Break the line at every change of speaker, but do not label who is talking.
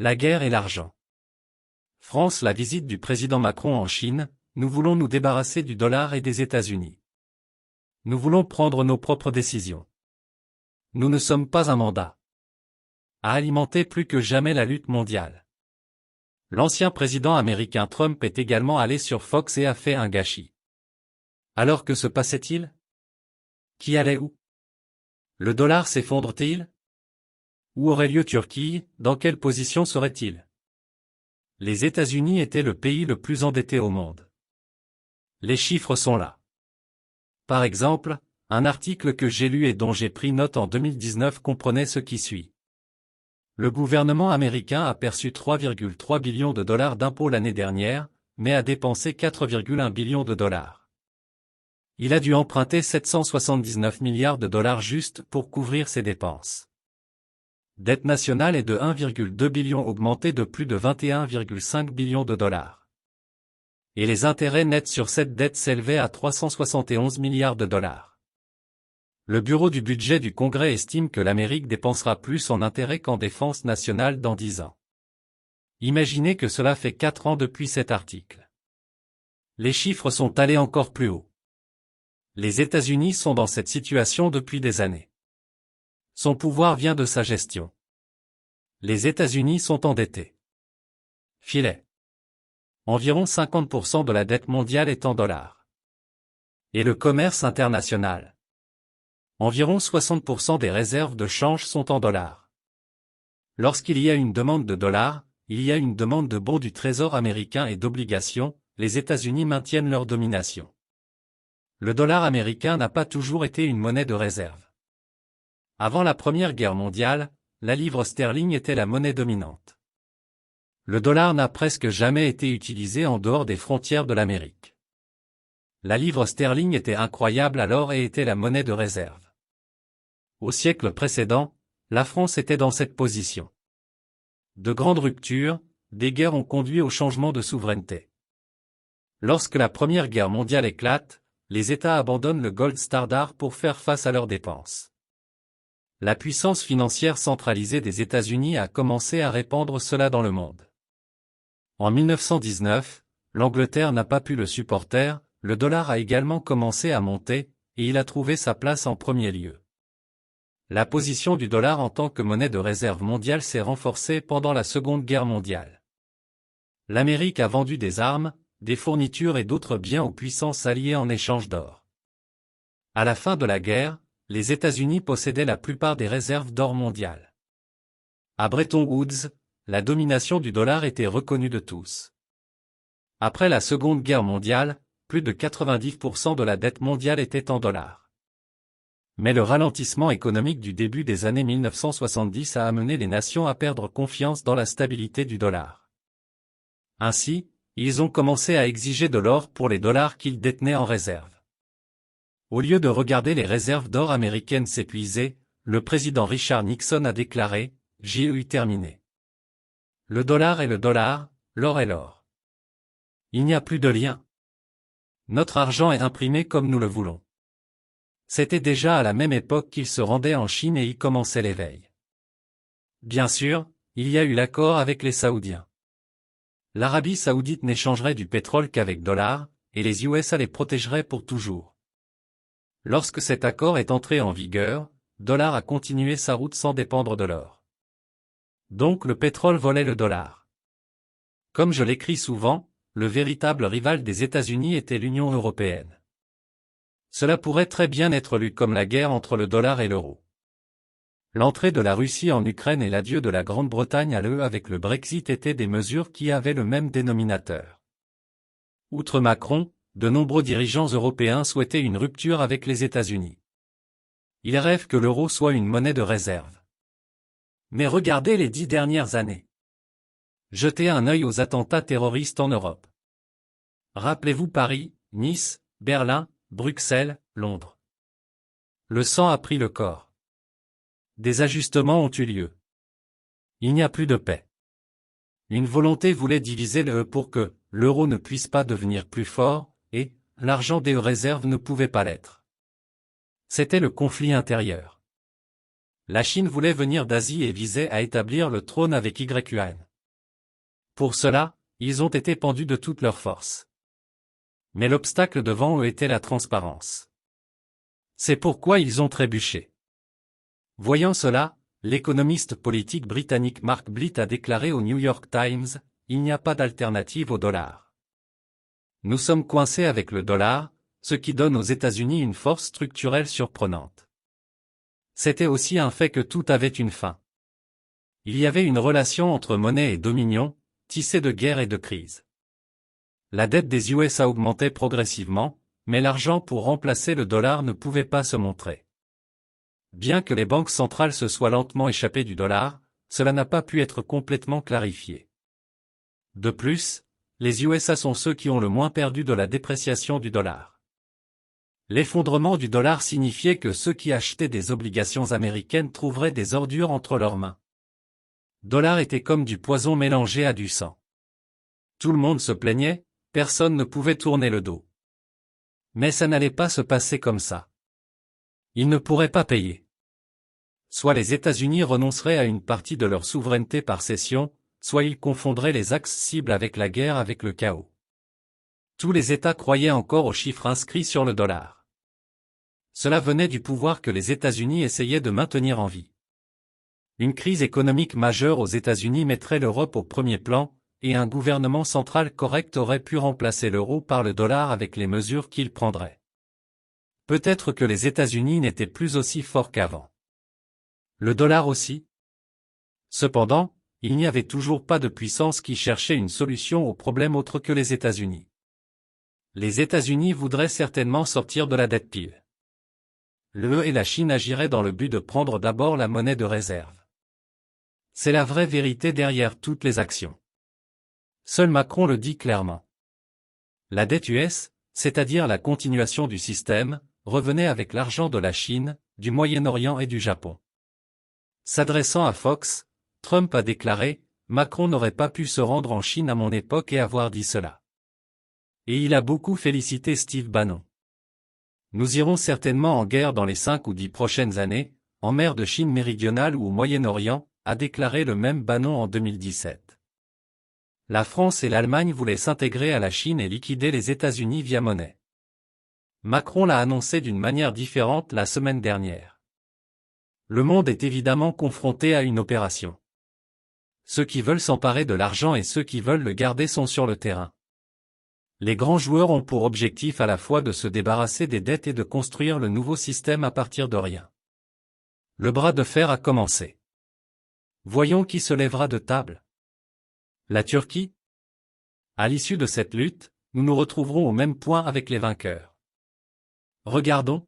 La guerre et l'argent. France. La visite du président Macron en Chine. Nous voulons nous débarrasser du dollar et des États-Unis. Nous voulons prendre nos propres décisions. Nous ne sommes pas un mandat à alimenter plus que jamais la lutte mondiale. L'ancien président américain Trump est également allé sur Fox et a fait un gâchis. Alors que se passait-il? Qui allait où? Le dollar s'effondre-t-il? Où aurait lieu Turquie? Dans quelle position serait-il? Les États-Unis étaient le pays le plus endetté au monde. Les chiffres sont là. Par exemple, un article que j'ai lu et dont j'ai pris note en 2019 comprenait ce qui suit. Le gouvernement américain a perçu 3,3 billions de dollars d'impôts l'année dernière, mais a dépensé 4,1 billions de dollars. Il a dû emprunter 779 milliards de dollars juste pour couvrir ses dépenses. Dette nationale est de 1,2 billion augmentée de plus de 21,5 billions de dollars. Et les intérêts nets sur cette dette s'élevaient à 371 milliards de dollars. Le Bureau du budget du Congrès estime que l'Amérique dépensera plus en intérêts qu'en défense nationale dans 10 ans. Imaginez que cela fait 4 ans depuis cet article. Les chiffres sont allés encore plus haut. Les États-Unis sont dans cette situation depuis des années. Son pouvoir vient de sa gestion. Les États-Unis sont endettés. Filet. Environ 50% de la dette mondiale est en dollars. Et le commerce international. Environ 60% des réserves de change sont en dollars. Lorsqu'il y a une demande de dollars, il y a une demande de bons du Trésor américain et d'obligations, les États-Unis maintiennent leur domination. Le dollar américain n'a pas toujours été une monnaie de réserve. Avant la Première Guerre mondiale, la livre sterling était la monnaie dominante. Le dollar n'a presque jamais été utilisé en dehors des frontières de l'Amérique. La livre sterling était incroyable alors et était la monnaie de réserve. Au siècle précédent, la France était dans cette position. De grandes ruptures, des guerres ont conduit au changement de souveraineté. Lorsque la Première Guerre mondiale éclate, les États abandonnent le gold standard pour faire face à leurs dépenses. La puissance financière centralisée des États-Unis a commencé à répandre cela dans le monde. En 1919, l'Angleterre n'a pas pu le supporter, le dollar a également commencé à monter, et il a trouvé sa place en premier lieu. La position du dollar en tant que monnaie de réserve mondiale s'est renforcée pendant la Seconde Guerre mondiale. L'Amérique a vendu des armes, des fournitures et d'autres biens aux puissances alliées en échange d'or. À la fin de la guerre, les États-Unis possédaient la plupart des réserves d'or mondiales. À Bretton Woods, la domination du dollar était reconnue de tous. Après la Seconde Guerre mondiale, plus de 90% de la dette mondiale était en dollars. Mais le ralentissement économique du début des années 1970 a amené les nations à perdre confiance dans la stabilité du dollar. Ainsi, ils ont commencé à exiger de l'or pour les dollars qu'ils détenaient en réserve. Au lieu de regarder les réserves d'or américaines s'épuiser, le président Richard Nixon a déclaré « J'ai terminé. Le dollar est le dollar, l'or est l'or. Il n'y a plus de lien. Notre argent est imprimé comme nous le voulons. » C'était déjà à la même époque qu'il se rendait en Chine et y commençait l'éveil. Bien sûr, il y a eu l'accord avec les Saoudiens. L'Arabie Saoudite n'échangerait du pétrole qu'avec dollars, et les USA les protégeraient pour toujours. Lorsque cet accord est entré en vigueur, dollar a continué sa route sans dépendre de l'or. Donc le pétrole volait le dollar. Comme je l'écris souvent, le véritable rival des États-Unis était l'Union européenne. Cela pourrait très bien être lu comme la guerre entre le dollar et l'euro. L'entrée de la Russie en Ukraine et l'adieu de la Grande-Bretagne à l'UE avec le Brexit étaient des mesures qui avaient le même dénominateur. Outre Macron, de nombreux dirigeants européens souhaitaient une rupture avec les États-Unis. Ils rêvent que l'euro soit une monnaie de réserve. Mais regardez les 10 dernières années. Jetez un œil aux attentats terroristes en Europe. Rappelez-vous Paris, Nice, Berlin, Bruxelles, Londres. Le sang a pris le corps. Des ajustements ont eu lieu. Il n'y a plus de paix. Une volonté voulait diviser l'UE pour que l'euro ne puisse pas devenir plus fort, et l'argent des réserves ne pouvait pas l'être. C'était le conflit intérieur. La Chine voulait venir d'Asie et visait à établir le trône avec Yuan. Pour cela, ils ont été pendus de toute leur force. Mais l'obstacle devant eux était la transparence. C'est pourquoi ils ont trébuché. Voyant cela, l'économiste politique britannique Mark Blitt a déclaré au New York Times, « Il n'y a pas d'alternative au dollar. Nous sommes coincés avec le dollar, ce qui donne aux États-Unis une force structurelle surprenante. » C'était aussi un fait que tout avait une fin. Il y avait une relation entre monnaie et dominion, tissée de guerre et de crise. La dette des USA augmentait progressivement, mais l'argent pour remplacer le dollar ne pouvait pas se montrer. Bien que les banques centrales se soient lentement échappées du dollar, cela n'a pas pu être complètement clarifié. De plus, les USA sont ceux qui ont le moins perdu de la dépréciation du dollar. L'effondrement du dollar signifiait que ceux qui achetaient des obligations américaines trouveraient des ordures entre leurs mains. Dollar était comme du poison mélangé à du sang. Tout le monde se plaignait, personne ne pouvait tourner le dos. Mais ça n'allait pas se passer comme ça. Ils ne pourraient pas payer. Soit les États-Unis renonceraient à une partie de leur souveraineté par cession, soit ils confondraient les axes cibles avec la guerre avec le chaos. Tous les États croyaient encore aux chiffres inscrits sur le dollar. Cela venait du pouvoir que les États-Unis essayaient de maintenir en vie. Une crise économique majeure aux États-Unis mettrait l'Europe au premier plan, et un gouvernement central correct aurait pu remplacer l'euro par le dollar avec les mesures qu'il prendrait. Peut-être que les États-Unis n'étaient plus aussi forts qu'avant. Le dollar aussi? Cependant, il n'y avait toujours pas de puissance qui cherchait une solution au problème autre que les États-Unis. Les États-Unis voudraient certainement sortir de la dette pile. L'UE et la Chine agiraient dans le but de prendre d'abord la monnaie de réserve. C'est la vraie vérité derrière toutes les actions. Seul Macron le dit clairement. La dette US, c'est-à-dire la continuation du système, revenait avec l'argent de la Chine, du Moyen-Orient et du Japon. S'adressant à Fox, Trump a déclaré « Macron n'aurait pas pu se rendre en Chine à mon époque et avoir dit cela. » Et il a beaucoup félicité Steve Bannon. Nous irons certainement en guerre dans les 5 ou 10 prochaines années, en mer de Chine méridionale ou au Moyen-Orient, a déclaré le même Bannon en 2017. La France et l'Allemagne voulaient s'intégrer à la Chine et liquider les États-Unis via monnaie. Macron l'a annoncé d'une manière différente la semaine dernière. Le monde est évidemment confronté à une opération. Ceux qui veulent s'emparer de l'argent et ceux qui veulent le garder sont sur le terrain. Les grands joueurs ont pour objectif à la fois de se débarrasser des dettes et de construire le nouveau système à partir de rien. Le bras de fer a commencé. Voyons qui se lèvera de table. La Turquie? À l'issue de cette lutte, nous nous retrouverons au même point avec les vainqueurs. Regardons.